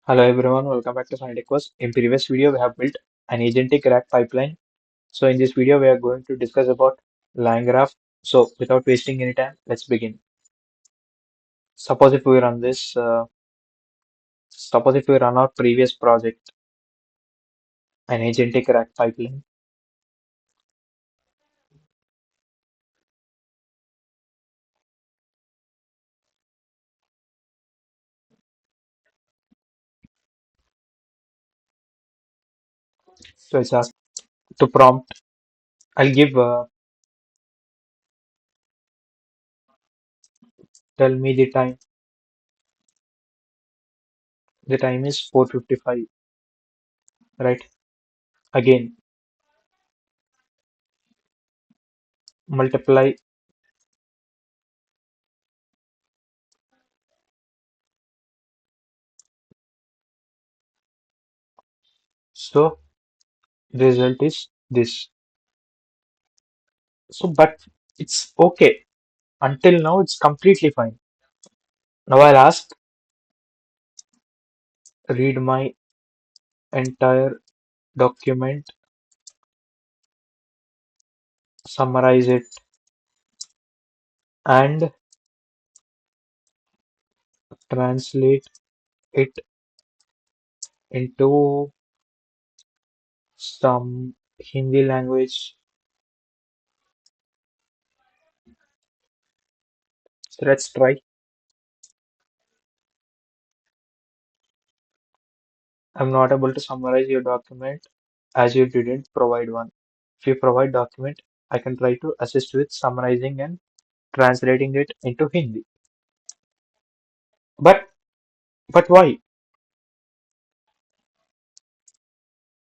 Hello everyone, welcome back to Scientificus. In previous video, we have built an agentic RAG pipeline. So in this video, we are going to discuss about LangGraph. So without wasting any time, let's begin. Suppose if we run this, suppose if we run our previous project, an agentic RAG pipeline. So it's asked to prompt. I'll give, tell me the time. The time is 4:55, right? Again, multiply. So the result is this. So, but it's okay. Until now, it's completely fine. Now I'll ask, read my entire document, summarize it, and translate it into some Hindi language. So let's try. I'm not able to summarize your document as you didn't provide one. If you provide document, I can try to assist with summarizing and translating it into Hindi. But but why?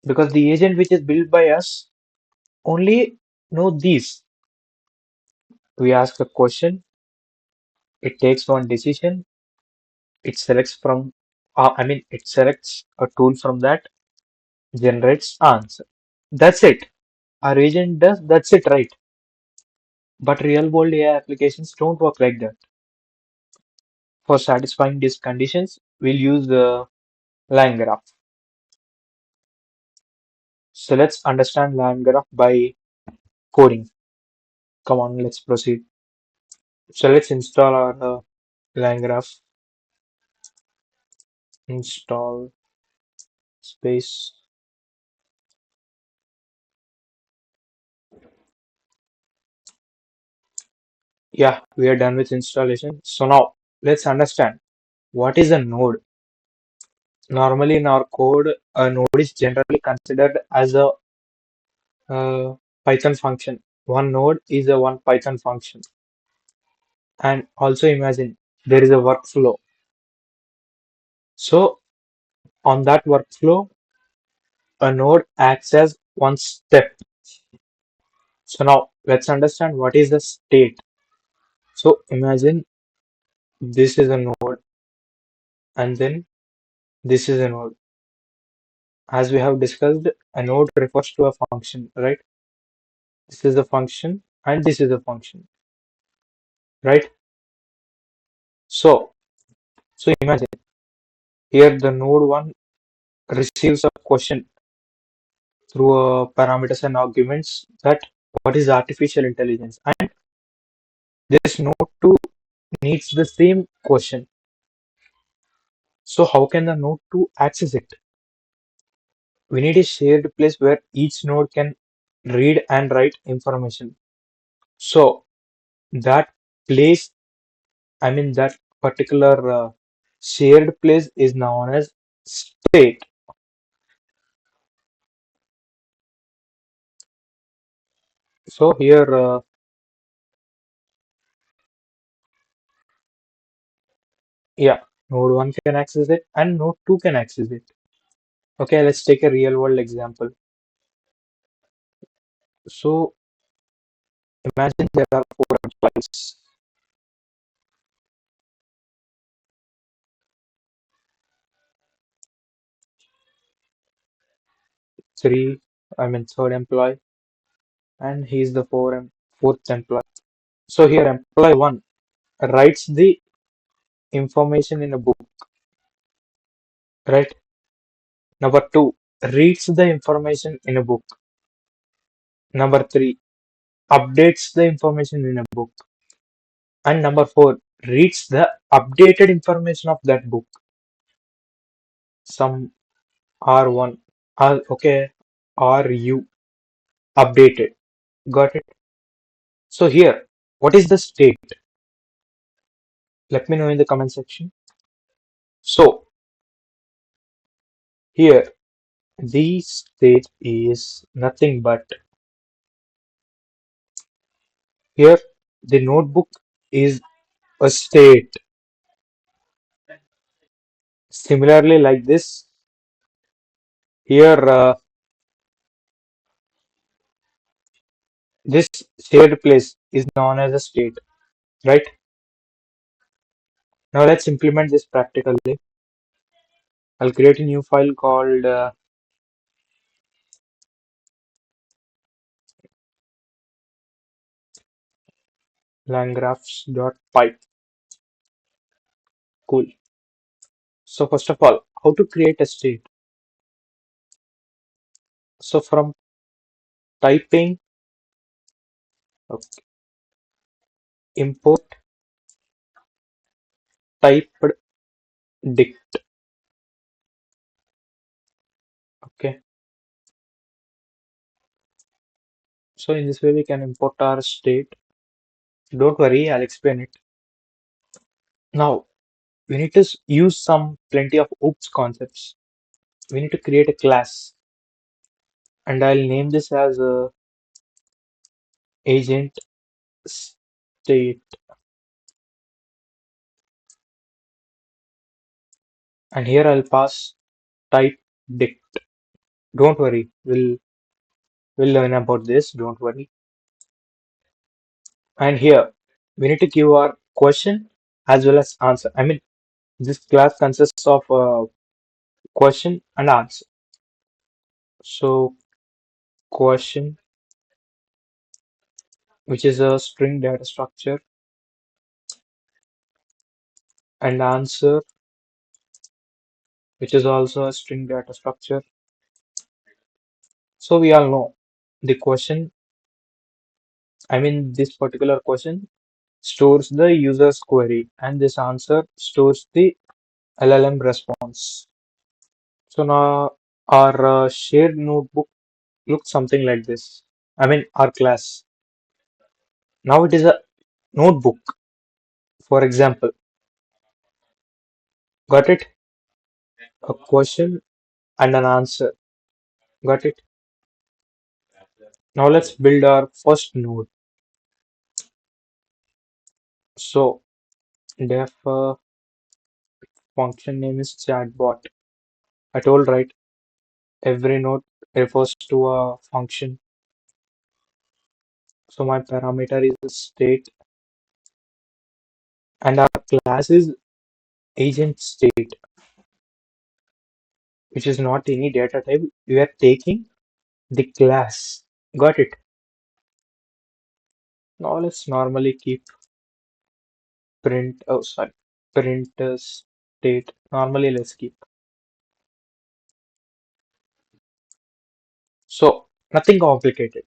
Because the agent which is built by us only know these. We ask a question, it takes one decision, it selects from, it selects a tool from that, generates answer. That's it. Our agent does, that's it, right? But real world AI applications don't work like that. For satisfying these conditions, we'll use the LangGraph. So let's understand LangGraph by coding. Come on, let's proceed. So let's install our LangGraph. Install space. Yeah, we are done with installation. So now let's understand what is a node. Normally in our code, a node is generally considered as a Python function. One node is a one Python function. And also imagine there is a workflow. So on that workflow, a node acts as one step. So now let's understand what is the state. So imagine this is a node and then this is a node. As we have discussed, a node refers to a function, right? This is a function and this is a function, right? So, so imagine here the node one receives a question through parameters and arguments that what is artificial intelligence, and this node 2 needs the same question. So how can the node 2 access it? We need a shared place where each node can read and write information. So that place, that particular shared place is known as state. So here, yeah, node 1 can access it and node 2 can access it. Okay, let's take a real world example. So imagine there are four employees. Three, third employee, and he is the fourth employee. So here employee one writes the information in a book. right? Number two, reads the information in a book. Number three, updates the information in a book. And number four, reads the updated information of that book. Some R1, okay, are you updated? Got it? So here, what is the state? Let me know in the comment section. So here, the state is nothing but here the notebook is a state. Similarly, like this, here this shared place is known as a state, right? Now let's implement this practically. I'll create a new file called langgraphs.py. Cool. So first of all, how to create a state? So from typing okay, import typed dict. Okay. So in this way we can import our state. Don't worry, I'll explain it. Now we need to use some plenty of oops concepts. We need to create a class, and I'll name this as agent state, and here I'll pass type dict. Don't worry, we'll learn about this. Don't worry. And here we need to give our question as well as answer. I mean, this class consists of question and answer. So question, which is a string data structure, and answer, which is also a string data structure. So we all know the question, I mean, this particular question stores the user's query, and this answer stores the LLM response. So now our shared notebook looks something like this. I mean, our class. Now it is a notebook, for example. Got it? A question and an answer. Got it? Now let's build our first node. So def function name is chatbot. I told right, every node refers to a function. So my parameter is state, and our class is agent state, which is not any data type. We are taking the class. Got it? Now let's normally keep print state. Normally let's keep. So nothing complicated.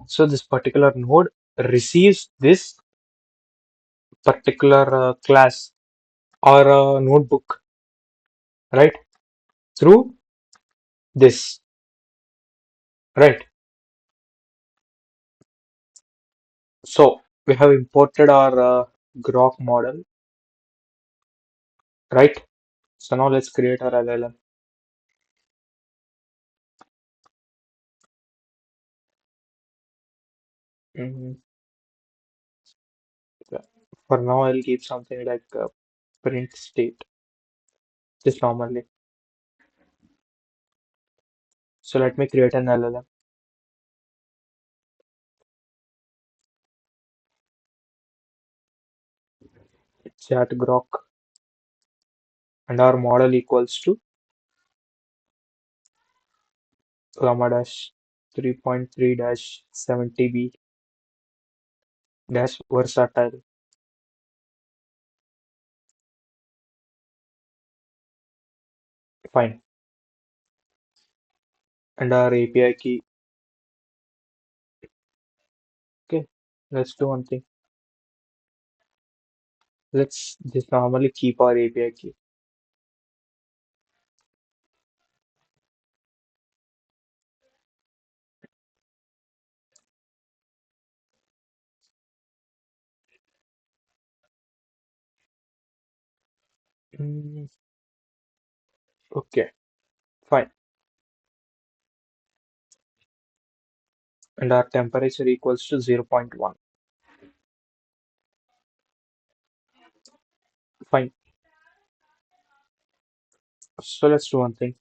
So this particular node receives this particular class or notebook, right? Through this, right? So we have imported our grok model, right? So now let's create our LLM. Mhm. Yeah. For now, I'll keep something like print state, just normally. So let me create an LLM, chat grok, and our model equals to llama dash 3.3 dash 70b dash versatile. Fine. And our API key. Okay. Let's do one thing. Let's just normally keep our API key. Mm, okay. Fine. And our temperature equals to 0.1. Fine. So let's do one thing.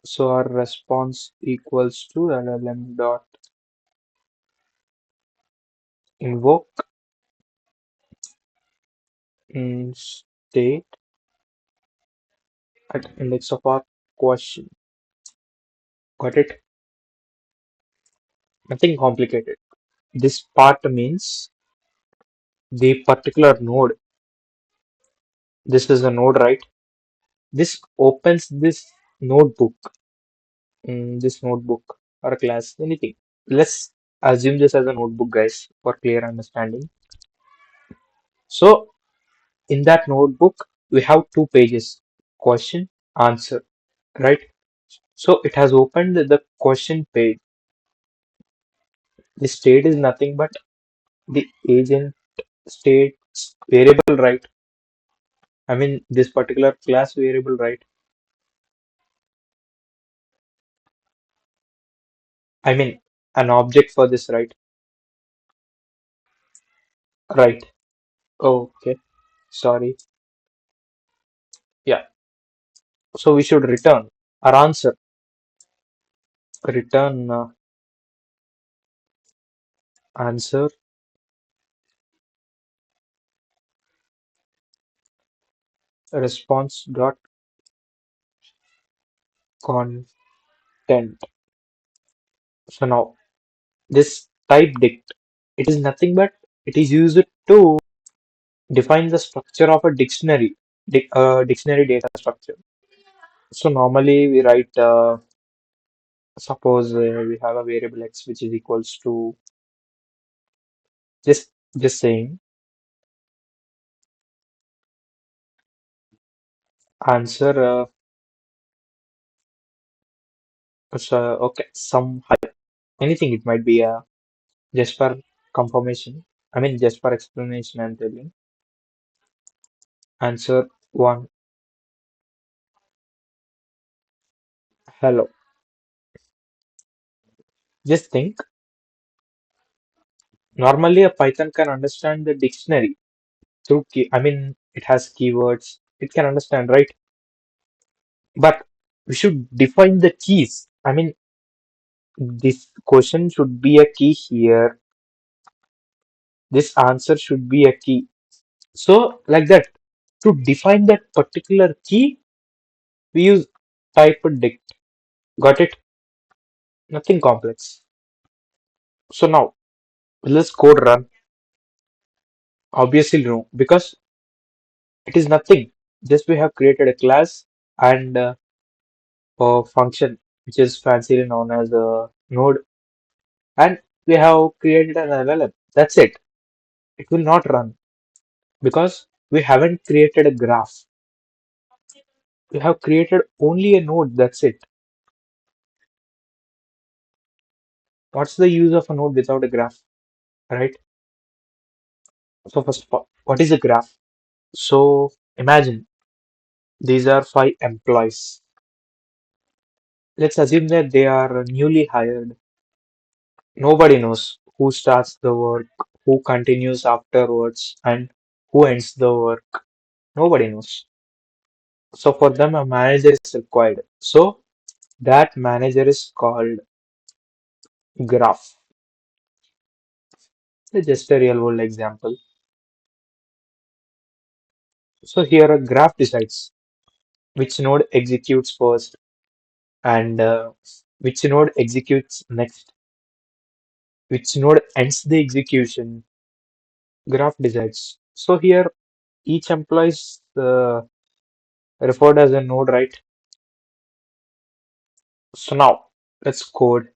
So our response equals to LLM dot invoke state at index of our question. Got it? Nothing complicated. This part means the particular node. This is a node, right? This opens this notebook, this notebook or a class, anything. Let's assume this as a notebook, guys, for clear understanding. So in that notebook, we have two pages, question, answer, right? So it has opened the question page. The state is nothing but the agent state variable, right? I mean, this particular class variable, right? I mean, an object for this, right? Right. Okay. Sorry. Yeah. So we should return our answer. Return answer response dot content. So now this type dict, it is nothing but it is used to define the structure of a dictionary, dictionary data structure. So normally we write, suppose we have a variable x which is equals to just saying answer. So, okay, some height, anything it might be just for confirmation. I mean just for explanation. I'm telling answer one hello. Just think normally a Python can understand the dictionary through key. I mean it has keywords. It can understand, right? But we should define the keys. I mean, this question should be a key here. This answer should be a key. So, like that, to define that particular key, we use type dict. Got it? Nothing complex. So now, let's code run. Obviously, no, because it is nothing. Just we have created a class and a function, which is fancily known as a node, and we have created an LLM. That's it. It will not run because we haven't created a graph. We have created only a node. That's it. What's the use of a node without a graph, right? So first of all, what is a graph? So imagine these are five employees. Let's assume that they are newly hired. Nobody knows who starts the work, who continues afterwards, and who ends the work. Nobody knows. So for them, a manager is required. So that manager is called graph. Just a real world example. So here a graph decides which node executes first and which node executes next, which node ends the execution. Graph decides. So here each employees referred as a node, right? So now let's code.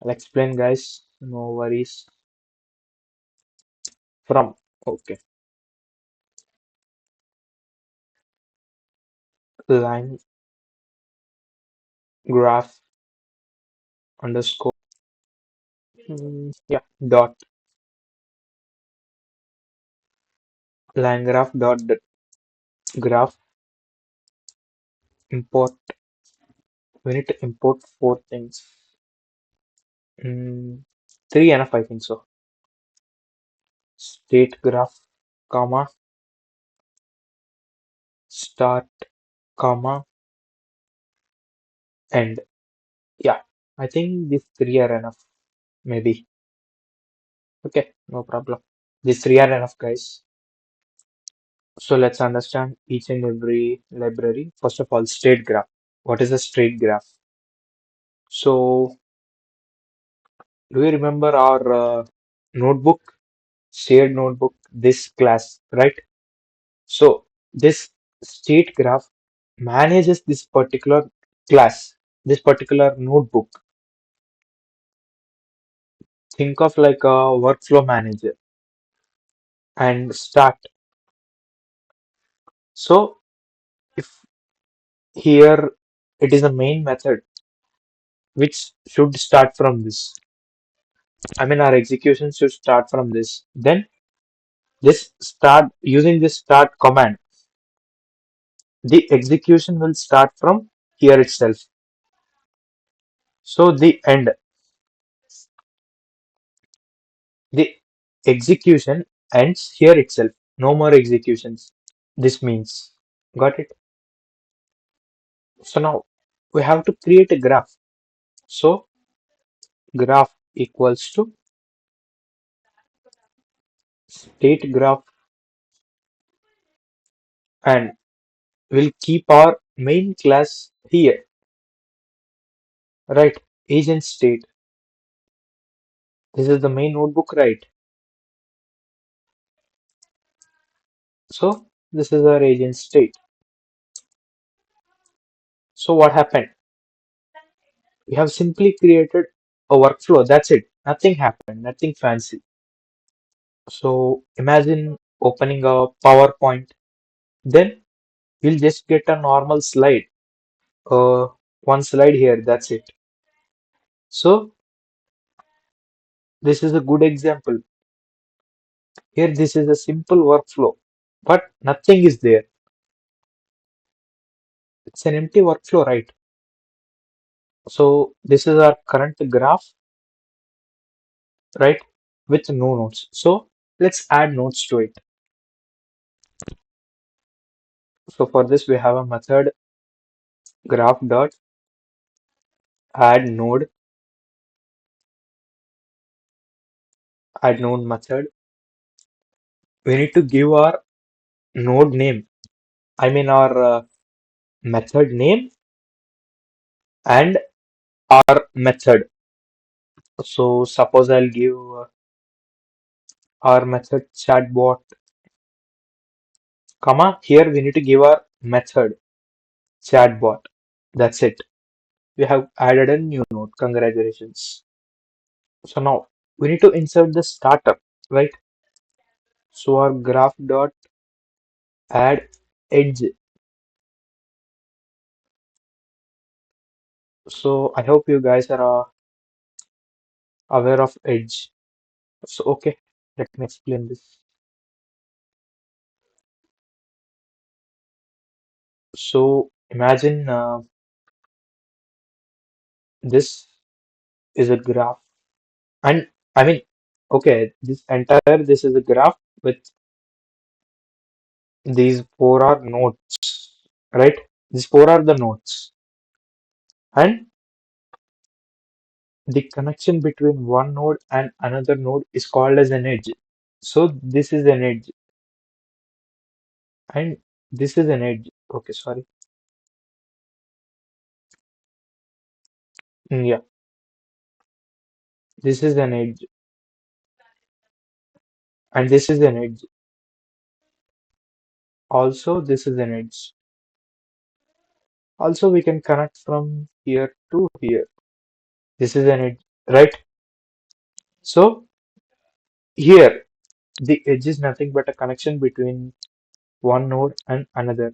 I'll explain, guys. No worries. From okay, line graph underscore yeah dot line graph import. We need to import four things. Mm, three enough, I think so. State graph, comma, start, comma, end. Yeah, I think these three are enough. Maybe. Okay, no problem. These three are enough, guys. So let's understand each and every library. First of all, state graph. What is a state graph? So, do you remember our notebook, shared notebook, this class, right? So, this state graph manages this particular class, this particular notebook. Think of like a workflow manager and start. So, if here it is a main method which should start from this. I mean, our execution should start from this. Then this start using this start command, the execution will start from here itself. So the execution ends here itself. No more executions. This means, got it? So now we have to create a graph. So graph equals to state graph and we'll keep our main class here, right? Agent state. This is the main notebook, right? So this is our agent state. So what happened? We have simply created a workflow. That's it. Nothing happened. Nothing fancy. So imagine opening a PowerPoint. Then you'll just get a normal slide. One slide here. That's it. So this is a good example. Here, this is a simple workflow, but nothing is there. It's an empty workflow, right? So this is our current graph, right? With no nodes. So let's add nodes to it. So for this, we have a method graph dot add node method. We need to give our node name. I mean our method name and our method. So suppose I'll give our method chatbot, comma. Here we need to give our method chatbot. That's it. We have added a new node. Congratulations. So now we need to insert the starter, right? So our graph dot add edge. So I hope you guys are aware of edge. So okay, let me explain this. So imagine this is a graph, and I mean, okay, this is a graph with these four are nodes, right? These four are the nodes, and the connection between one node and another node is called as an edge. So this is an edge, and this is an edge. Okay, sorry. Yeah, this is an edge, and this is an edge. Also, this is an edge. Also, we can connect from here to here. This is an edge, right? So here, the edge is nothing but a connection between one node and another.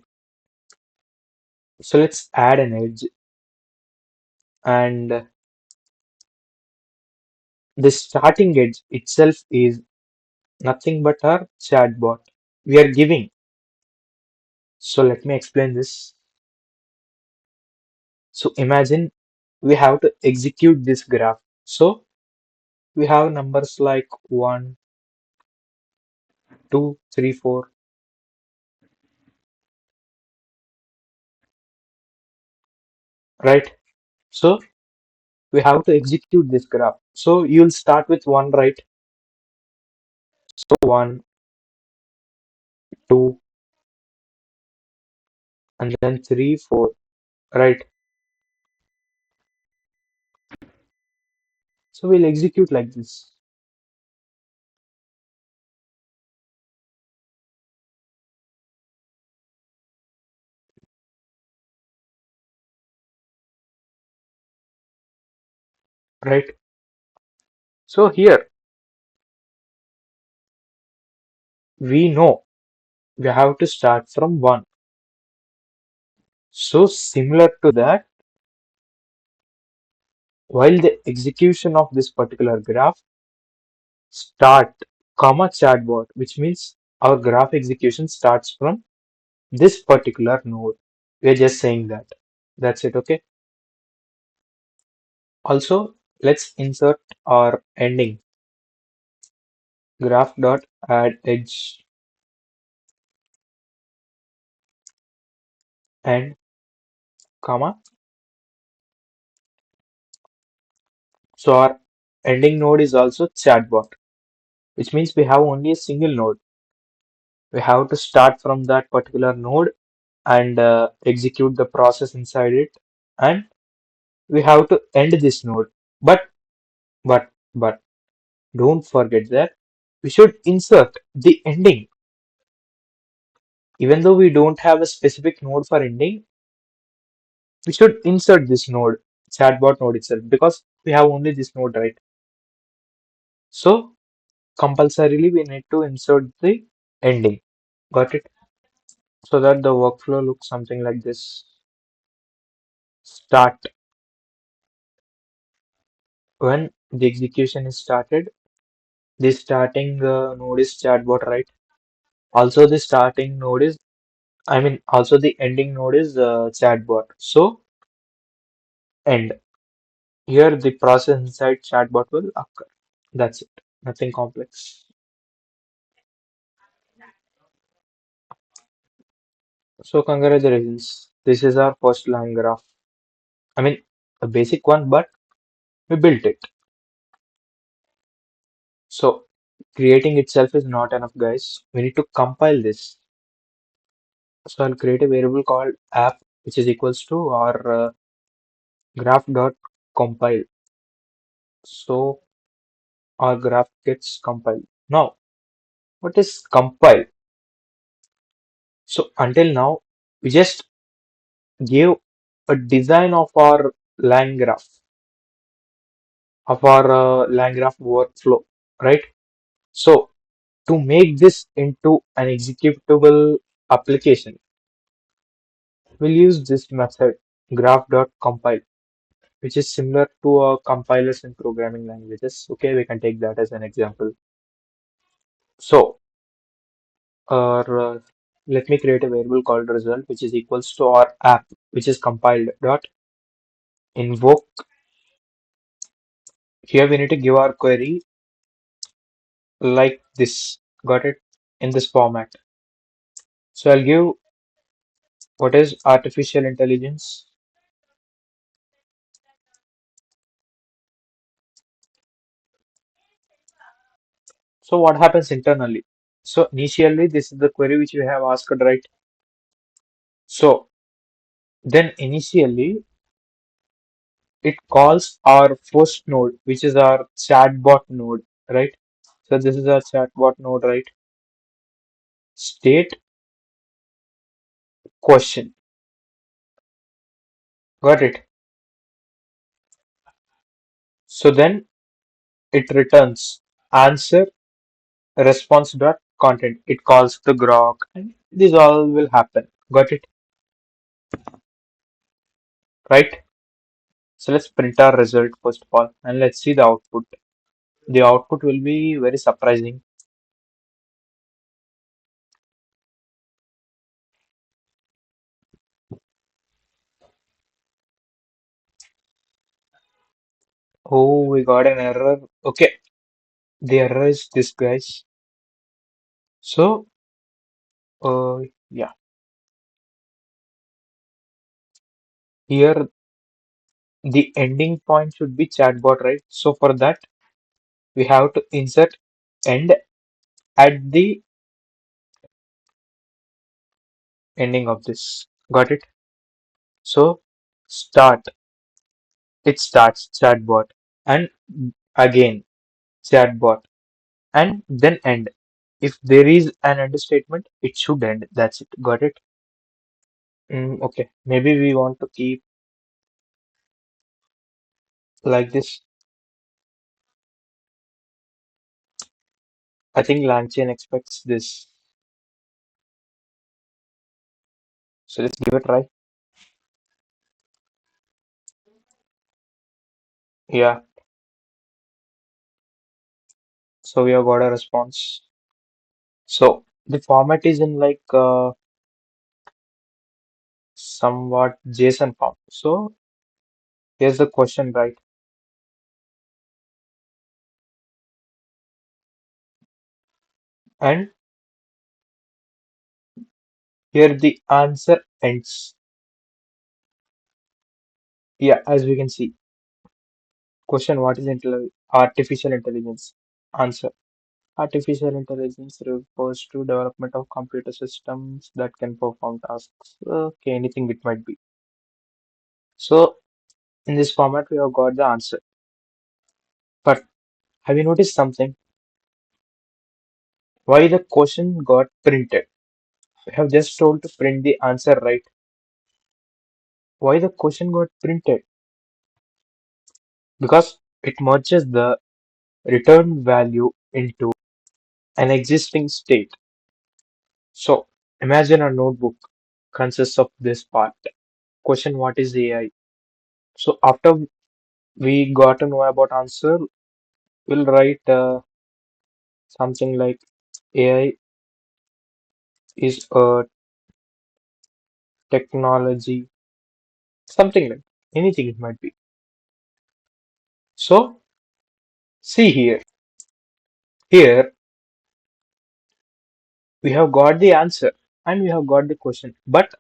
So let's add an edge, and the starting edge itself is nothing but our chatbot we are giving. So let me explain this. So imagine we have to execute this graph. So we have numbers like 1, 2, 3, 4, right? So we have to execute this graph. So you'll start with 1, right? So 1, 2, and then 3, 4, right? So we'll execute like this, right? So here we know we have to start from 1. So similar to that, while the execution of this particular graph start comma chatbot, which means our graph execution starts from this particular node. We're just saying that. That's it, okay? Also, let's insert our ending graph dot add edge and comma. So our ending node is also chatbot, which means we have only a single node. We have to start from that particular node and execute the process inside it, and we have to end this node. But don't forget that we should insert the ending. Even though we don't have a specific node for ending, we should insert this node, chatbot node itself, because we have only this node, right? So compulsorily we need to insert the ending. Got it? So that the workflow looks something like this. Start. When the execution is started, the starting node is chatbot, right? Also the starting node is, I mean, also the ending node is chatbot. So end. Here the process inside chatbot will occur. That's it. Nothing complex. So congratulations. This is our first line graph. I mean, a basic one, but we built it. So creating itself is not enough, guys. We need to compile this. So I'll create a variable called app, which is equals to our graph dot compile. So our graph gets compiled. Now, what is compile? So until now, we just gave a design of our line graph, of our line graph workflow, right? So to make this into an executable application, we'll use this method graph.compile, which is similar to compilers in programming languages. Okay, we can take that as an example. So, let me create a variable called result, which is equals to our app, which is compiled dot invoke. Here we need to give our query like this. Got it? In this format. So I'll give what is artificial intelligence. So what happens internally? So initially, this is the query which we have asked, right? So then initially, it calls our first node, which is our chatbot node, right? So this is our chatbot node, right? State question. Got it? So then it returns answer response dot content. It calls the grok, and this all will happen. Got it? Right? So let's print our result first of all, and let's see the output. The output will be very surprising. Oh, we got an error. Okay, the error is this, guys. So, yeah, here the ending point should be chatbot, right? So for that, we have to insert end at the ending of this. Got it? So start, it starts chatbot, and again chatbot, and then end. If there is an end statement, it should end. That's it. Got it? Okay. Maybe we want to keep like this. I think LangChain expects this. So let's give it a try. Yeah. So we have got a response. So the format is in like somewhat JSON form. So here's the question, right? And here the answer ends. Yeah, as we can see. Question: what is artificial intelligence? Answer: artificial intelligence refers to development of computer systems that can perform tasks. Okay, anything it might be. So in this format, we have got the answer. But have you noticed something? Why the question got printed? We have just told to print the answer, right? Why the question got printed? Because it merges the return value into an existing state. So imagine a notebook consists of this part. Question: what is AI? So after we got to know about answer, we'll write something like AI is a technology, something like anything it might be. So see here, here we have got the answer and we have got the question. But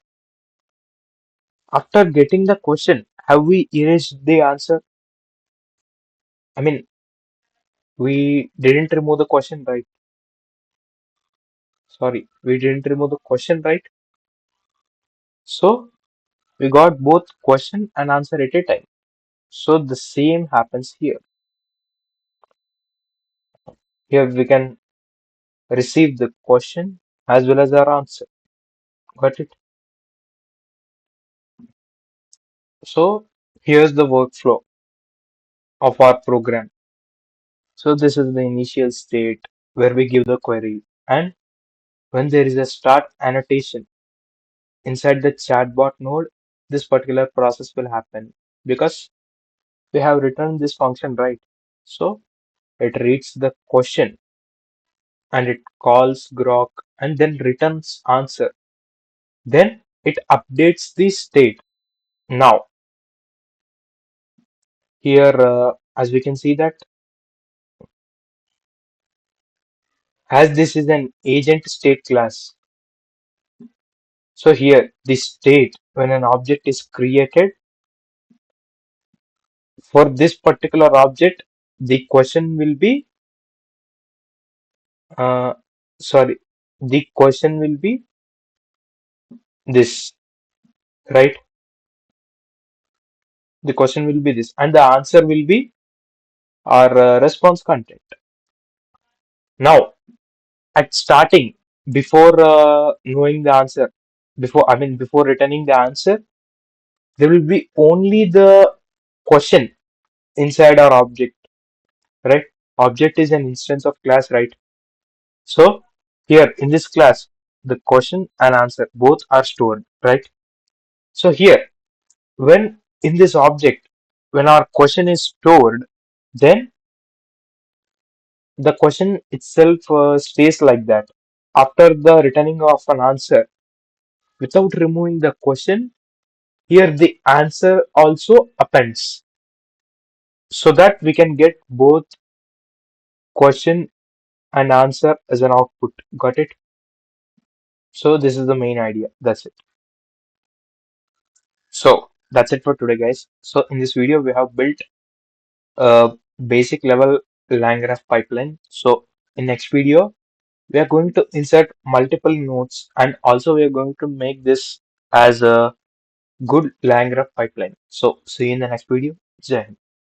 after getting the question, have we erased the answer? I mean, we didn't remove the question, right? Sorry, we didn't remove the question, right? So we got both question and answer at a time. So the same happens here. Here we can receive the question as well as our answer. Got it? So here's the workflow of our program. So this is the initial state where we give the query, and when there is a start annotation inside the chatbot node, this particular process will happen because we have written this function, right? So it reads the question and it calls grok and then returns answer. Then it updates the state. Now here, as we can see that as this is an agent state class, so here the state when an object is created for this particular object, the question will be uh, sorry, the question will be this, right? The question will be this, and the answer will be our response content. Now, at starting, before knowing the answer, before returning the answer, there will be only the question inside our object, right? Object is an instance of class, right? So here in this class, the question and answer both are stored, right? So here, when in this object, when our question is stored, then the question itself stays like that. After the returning of an answer, without removing the question, here the answer also appends, so that we can get both question and answer as an output. Got it? So this is the main idea. That's it. So that's it for today, guys. So in this video, we have built a basic level LangGraph pipeline. So in next video, we are going to insert multiple nodes, and also we are going to make this as a good LangGraph pipeline. So see you in the next video. Jai Hind.